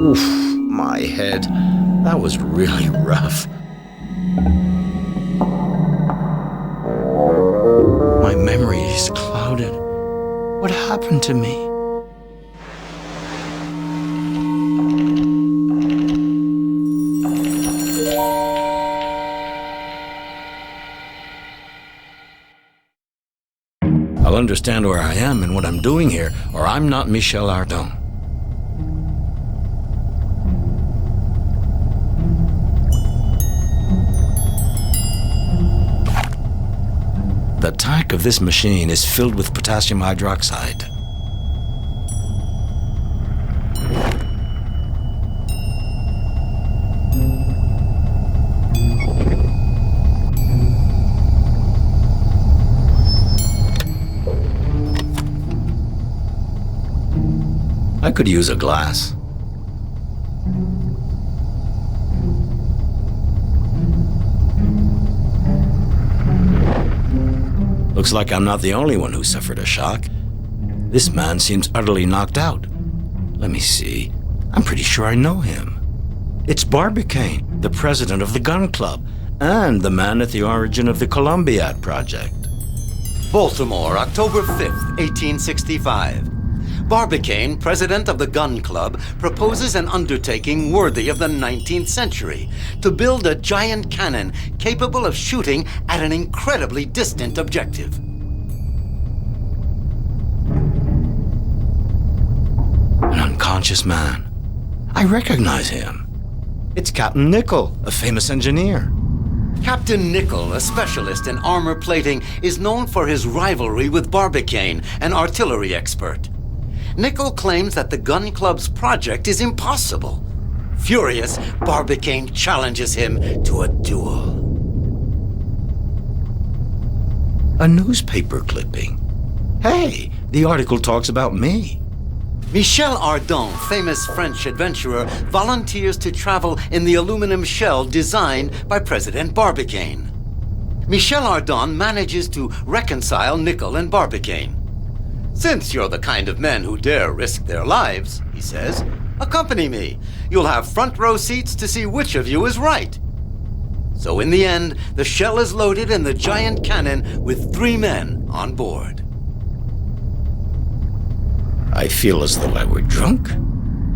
Oof, my head. That was really rough. My memory is clouded. What happened to me? I'll understand where I am and what I'm doing here, or I'm not Michel Ardan. The tank of this machine is filled with potassium hydroxide. I could use a glass. Looks like I'm not the only one who suffered a shock. This man seems utterly knocked out. Let me see. I'm pretty sure I know him. It's Barbicane, the president of the gun club, and the man at the origin of the Columbiad project. Baltimore, October 5th, 1865. Barbicane, president of the Gun Club, proposes an undertaking worthy of the 19th century to build a giant cannon capable of shooting at an incredibly distant objective. An unconscious man. I recognize him. It's Captain Nicholl, a famous engineer. Captain Nicholl, a specialist in armor plating, is known for his rivalry with Barbicane, an artillery expert. Nicholl claims that the Gun Club's project is impossible. Furious, Barbicane challenges him to a duel. A newspaper clipping. Hey, the article talks about me. Michel Ardan, famous French adventurer, volunteers to travel in the aluminum shell designed by President Barbicane. Michel Ardan manages to reconcile Nicholl and Barbicane. "Since you're the kind of men who dare risk their lives," he says, "accompany me. You'll have front row seats to see which of you is right." So in the end, the shell is loaded in the giant cannon with 3 men on board. I feel as though I were drunk,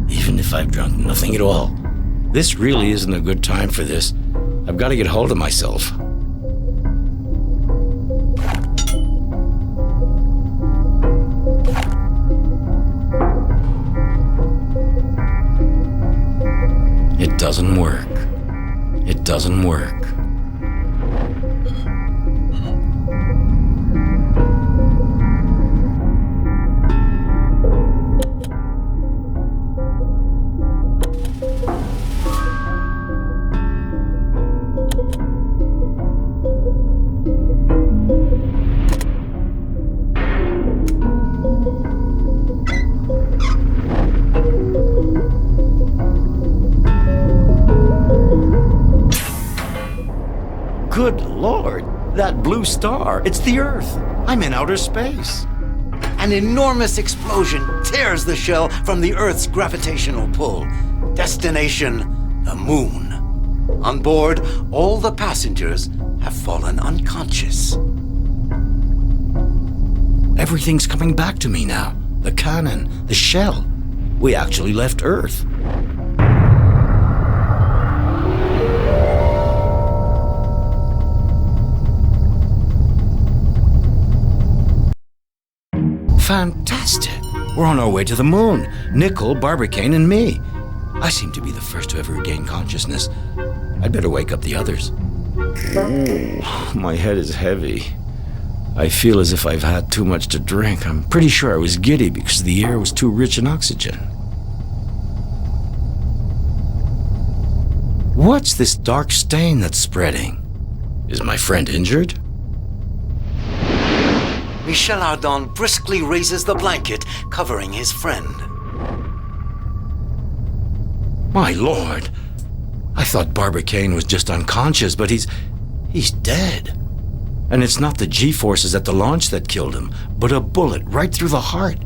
even if I've drunk nothing at all. This really isn't a good time for this. I've got to get hold of myself. It doesn't work. It doesn't work. Good Lord, that blue star, it's the Earth. I'm in outer space. An enormous explosion tears the shell from the Earth's gravitational pull. Destination, the moon. On board, all the passengers have fallen unconscious. Everything's coming back to me now. The cannon, the shell. We actually left Earth. Fantastic! We're on our way to the moon. Nicholl, Barbicane, and me. I seem to be the first to ever regain consciousness. I'd better wake up the others. Ooh, my head is heavy. I feel as if I've had too much to drink. I'm pretty sure I was giddy because the air was too rich in oxygen. What's this dark stain that's spreading? Is my friend injured? Michel Ardan briskly raises the blanket, covering his friend. My lord! I thought Barbicane was just unconscious, but he's dead. And it's not the G-forces at the launch that killed him, but a bullet right through the heart.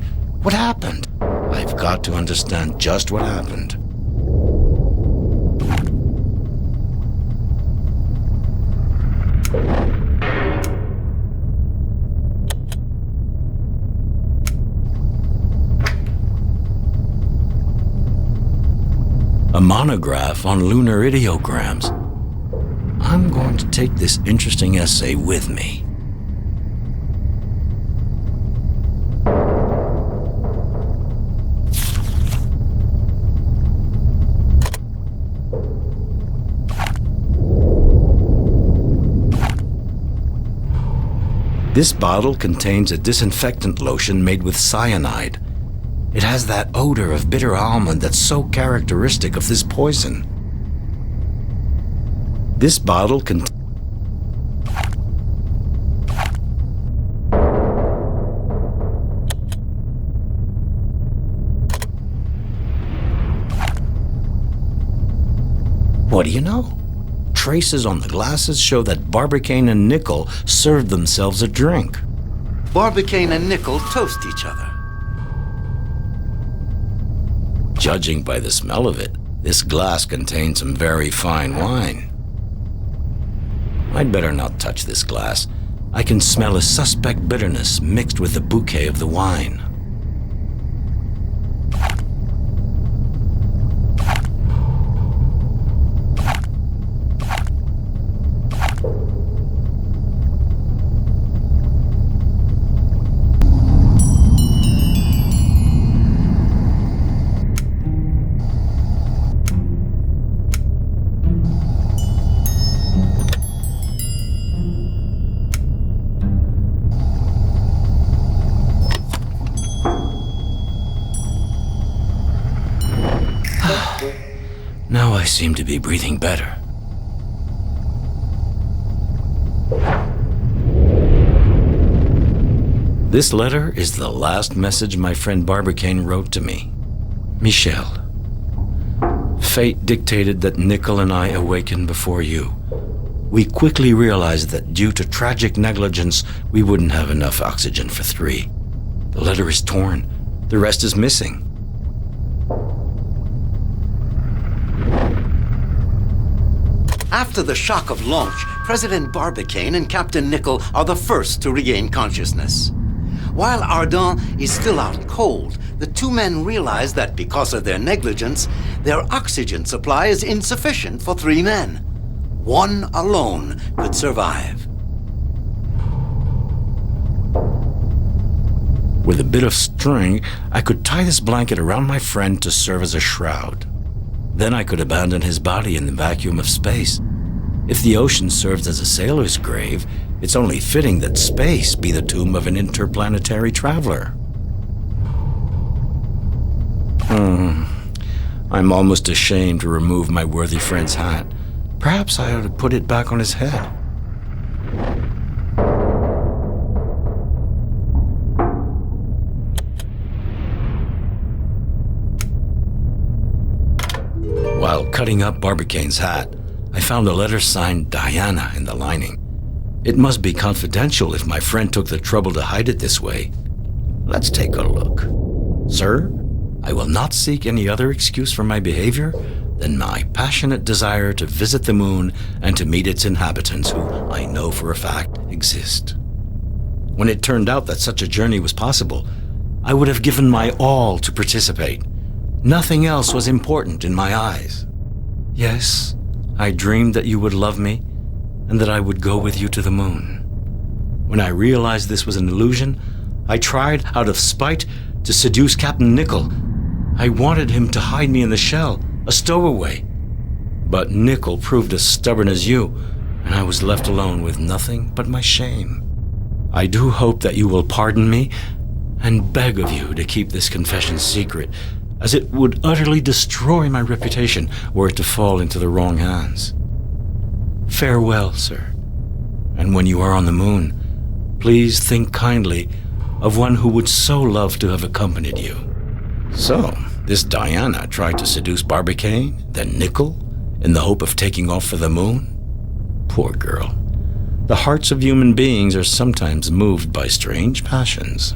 What happened? I've got to understand just what happened. A monograph on lunar ideograms. I'm going to take this interesting essay with me. This bottle contains a disinfectant lotion made with cyanide. It has that odor of bitter almond that's so characteristic of this poison. This bottle contains... What do you know? Traces on the glasses show that Barbicane and Nickel served themselves a drink. Barbicane and Nickel toast each other. Judging by the smell of it, this glass contains some very fine wine. I'd better not touch this glass. I can smell a suspect bitterness mixed with the bouquet of the wine. Now I seem to be breathing better. This letter is the last message my friend Barbicane wrote to me. Michel, fate dictated that Nickel and I awaken before you. We quickly realized that due to tragic negligence, we wouldn't have enough oxygen for 3. The letter is torn. The rest is missing. After the shock of launch, President Barbicane and Captain Nickel are the first to regain consciousness. While Ardan is still out cold, the two men realize that because of their negligence, their oxygen supply is insufficient for 3 men. One alone could survive. With a bit of string, I could tie this blanket around my friend to serve as a shroud. Then I could abandon his body in the vacuum of space. If the ocean serves as a sailor's grave, it's only fitting that space be the tomb of an interplanetary traveler. I'm almost ashamed to remove my worthy friend's hat. Perhaps I ought to put it back on his head. While cutting up Barbicane's hat, I found a letter signed Diana in the lining. It must be confidential if my friend took the trouble to hide it this way. Let's take a look. Sir, I will not seek any other excuse for my behavior than my passionate desire to visit the moon and to meet its inhabitants, who I know for a fact exist. When it turned out that such a journey was possible, I would have given my all to participate. Nothing else was important in my eyes. Yes, I dreamed that you would love me and that I would go with you to the moon. When I realized this was an illusion, I tried out of spite to seduce Captain Nickel. I wanted him to hide me in the shell, a stowaway. But Nickel proved as stubborn as you, and I was left alone with nothing but my shame. I do hope that you will pardon me and beg of you to keep this confession secret, as it would utterly destroy my reputation were it to fall into the wrong hands. Farewell, sir. And when you are on the moon, please think kindly of one who would so love to have accompanied you. So, this Diana tried to seduce Barbicane, then Nickel, in the hope of taking off for the moon? Poor girl. The hearts of human beings are sometimes moved by strange passions.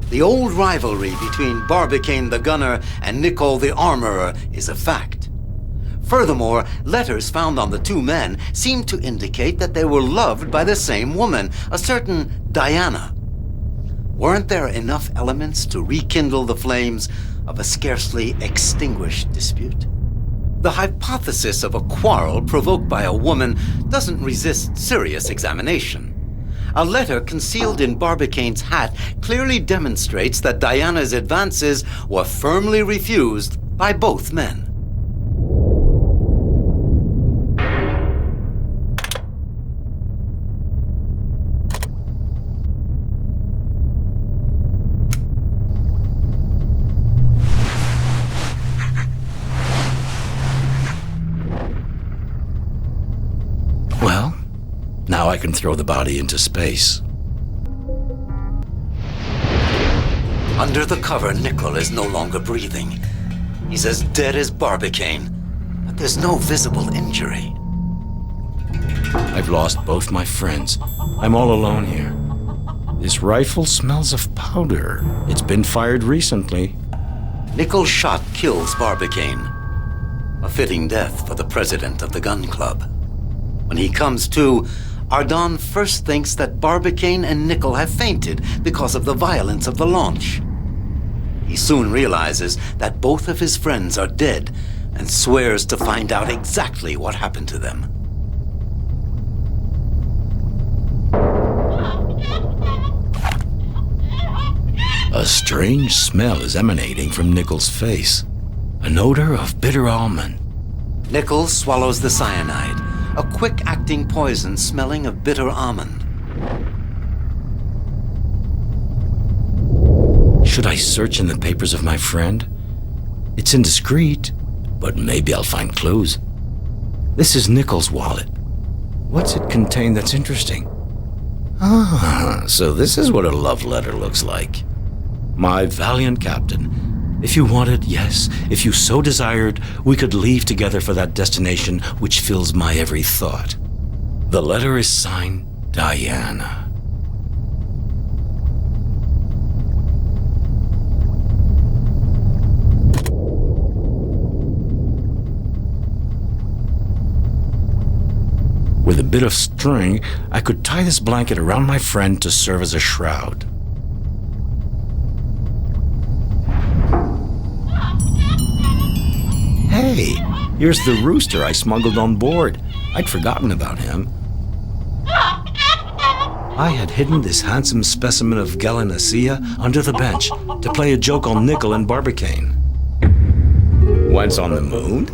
The old rivalry between Barbicane the gunner and Nickel the armorer is a fact. Furthermore, letters found on the two men seem to indicate that they were loved by the same woman, a certain Diana. Weren't there enough elements to rekindle the flames of a scarcely extinguished dispute? The hypothesis of a quarrel provoked by a woman doesn't resist serious examination. A letter concealed in Barbicane's hat clearly demonstrates that Diana's advances were firmly refused by both men. Well, now I can throw the body into space. Under the cover, Nickel is no longer breathing. He's as dead as Barbicane, but there's no visible injury. I've lost both my friends. I'm all alone here. This rifle smells of powder. It's been fired recently. Nickel's shot kills Barbicane. A fitting death for the president of the gun club. When he comes to, Ardon first thinks that Barbicane and Nickel have fainted because of the violence of the launch. He soon realizes that both of his friends are dead and swears to find out exactly what happened to them. A strange smell is emanating from Nickel's face. An odor of bitter almond. Nickel swallows the cyanide, a quick-acting poison smelling of bitter almond. Should I search in the papers of my friend? It's indiscreet, but maybe I'll find clues. This is Nickel's wallet. What's it contain that's interesting? Ah, so this is what a love letter looks like. My valiant captain, if you wanted, yes, if you so desired, we could leave together for that destination which fills my every thought. The letter is signed Diana. With a bit of string, I could tie this blanket around my friend to serve as a shroud. Hey, here's the rooster I smuggled on board. I'd forgotten about him. I had hidden this handsome specimen of Gallinaceae under the bench to play a joke on Nickel and Barbicane. Once on the moon,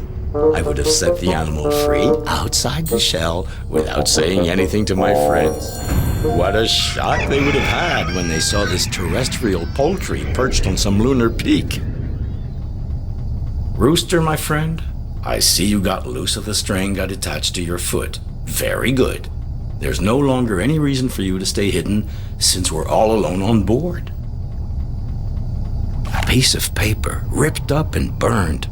I would have set the animal free outside the shell without saying anything to my friends. What a shock they would have had when they saw this terrestrial poultry perched on some lunar peak. Rooster, my friend, I see you got loose of the string got attached to your foot. Very good. There's no longer any reason for you to stay hidden since we're all alone on board. A piece of paper, ripped up and burned.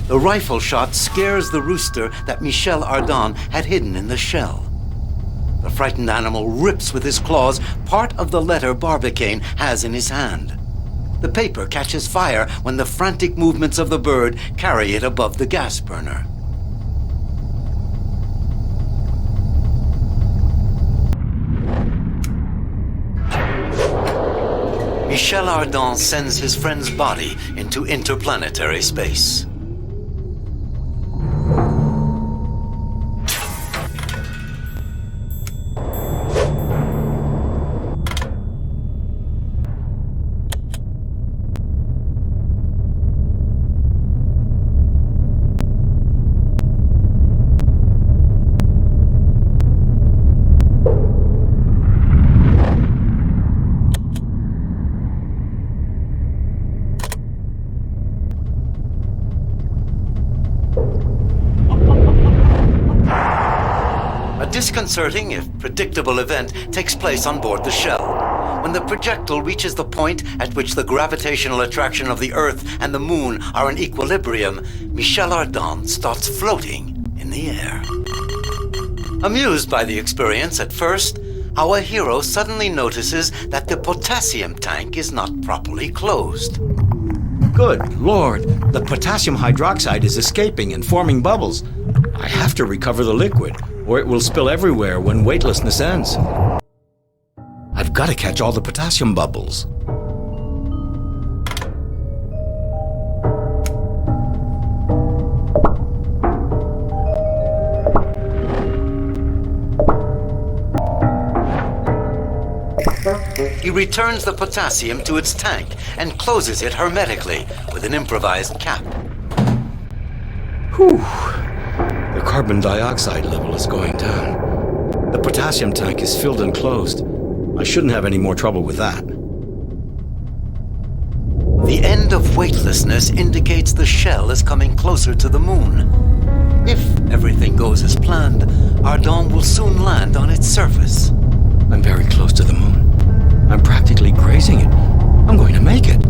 The rifle shot scares the rooster that Michel Ardon had hidden in the shell. The frightened animal rips with his claws part of the letter Barbicane has in his hand. The paper catches fire when the frantic movements of the bird carry it above the gas burner. Michel Ardon sends his friend's body into interplanetary space. disconcerting, if predictable event takes place on board the shell. When the projectile reaches the point at which the gravitational attraction of the Earth and the Moon are in equilibrium, Michel Ardan starts floating in the air. Amused by the experience at first, our hero suddenly notices that the potassium tank is not properly closed. Good Lord, the potassium hydroxide is escaping and forming bubbles. I have to recover the liquid, or it will spill everywhere when weightlessness ends. I've got to catch all the potassium bubbles. He returns the potassium to its tank and closes it hermetically with an improvised cap. Whew. The carbon dioxide level is going down. The potassium tank is filled and closed. I shouldn't have any more trouble with that. The end of weightlessness indicates the shell is coming closer to the moon. If everything goes as planned, Ardan will soon land on its surface. I'm very close to the moon. I'm practically grazing it. I'm going to make it.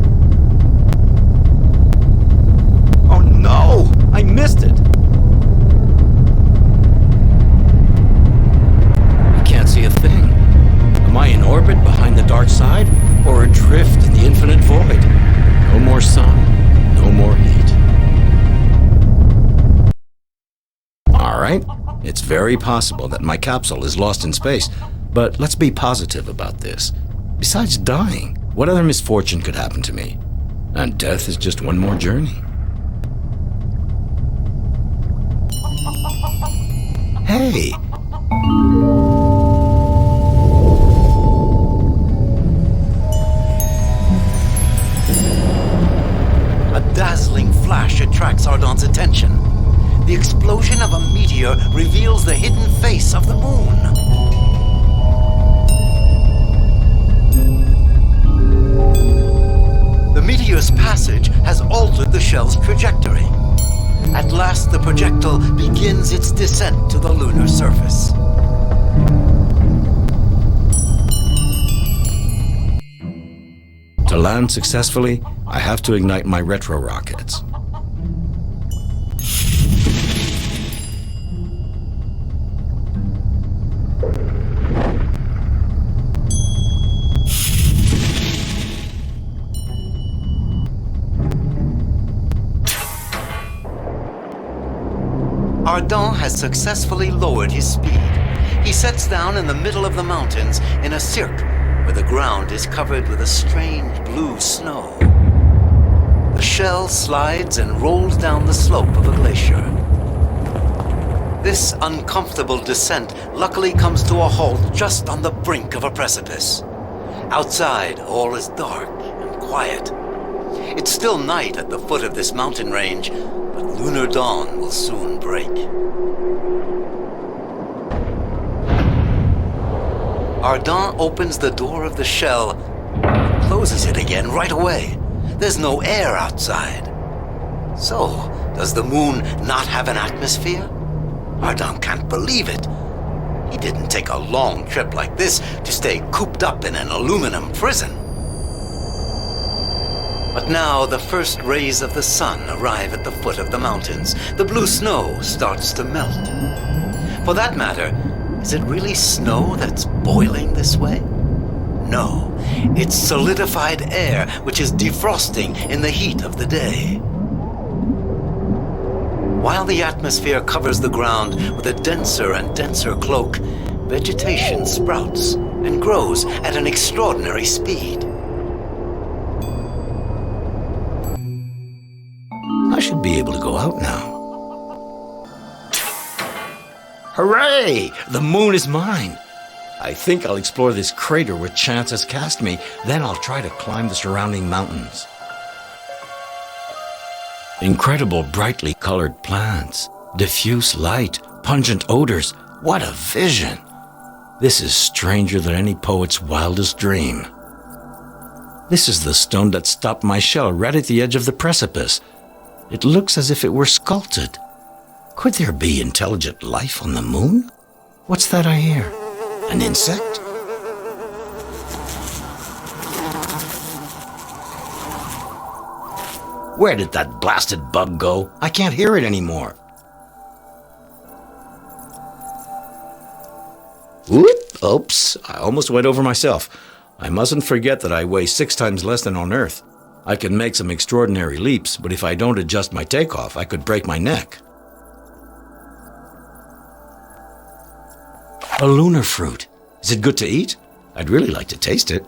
Oh no! I missed it! I can't see a thing. Am I in orbit behind the dark side, or adrift in the infinite void? No more sun, no more heat. All right, it's very possible that my capsule is lost in space, but let's be positive about this. Besides dying, what other misfortune could happen to me? And death is just one more journey. Hey! A dazzling flash attracts Ardan's attention. The explosion of a meteor reveals the hidden face of the moon. The meteor's passage has altered the shell's trajectory. At last, the projectile begins its descent to the lunar surface. To land successfully, I have to ignite my retro rockets. Ardan has successfully lowered his speed. He sets down in the middle of the mountains in a cirque where the ground is covered with a strange blue snow. The shell slides and rolls down the slope of a glacier. This uncomfortable descent luckily comes to a halt just on the brink of a precipice. Outside, all is dark and quiet. It's still night at the foot of this mountain range, but lunar dawn will soon break. Ardan opens the door of the shell and closes it again right away. There's no air outside. So, does the moon not have an atmosphere? Ardan can't believe it. He didn't take a long trip like this to stay cooped up in an aluminum prison. But now the first rays of the sun arrive at the foot of the mountains. The blue snow starts to melt. For that matter, is it really snow that's boiling this way? No, it's solidified air which is defrosting in the heat of the day. While the atmosphere covers the ground with a denser and denser cloak, vegetation sprouts and grows at an extraordinary speed. I should be able to go out now. Hooray! The moon is mine! I think I'll explore this crater where chance has cast me, then I'll try to climb the surrounding mountains. Incredible brightly colored plants, diffuse light, pungent odors. What a vision! This is stranger than any poet's wildest dream. This is the stone that stopped my shell right at the edge of the precipice. It looks as if it were sculpted. Could there be intelligent life on the moon? What's that I hear? An insect? Where did that blasted bug go? I can't hear it anymore. Whoop! Oops, I almost went over myself. I mustn't forget that I weigh 6 times less than on Earth. I can make some extraordinary leaps, but if I don't adjust my takeoff, I could break my neck. A lunar fruit. Is it good to eat? I'd really like to taste it.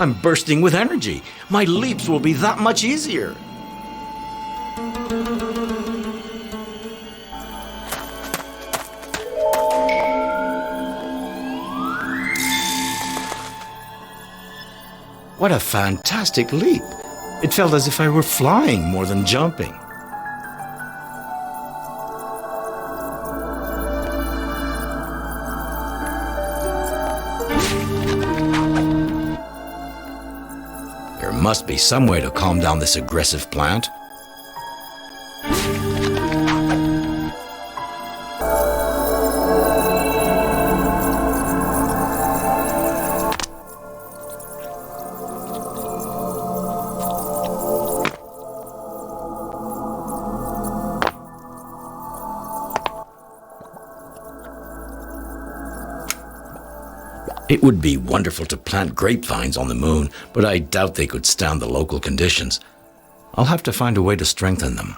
I'm bursting with energy. My leaps will be that much easier. What a fantastic leap. It felt as if I were flying more than jumping. There must be some way to calm down this aggressive plant. It would be wonderful to plant grapevines on the moon, but I doubt they could stand the local conditions. I'll have to find a way to strengthen them.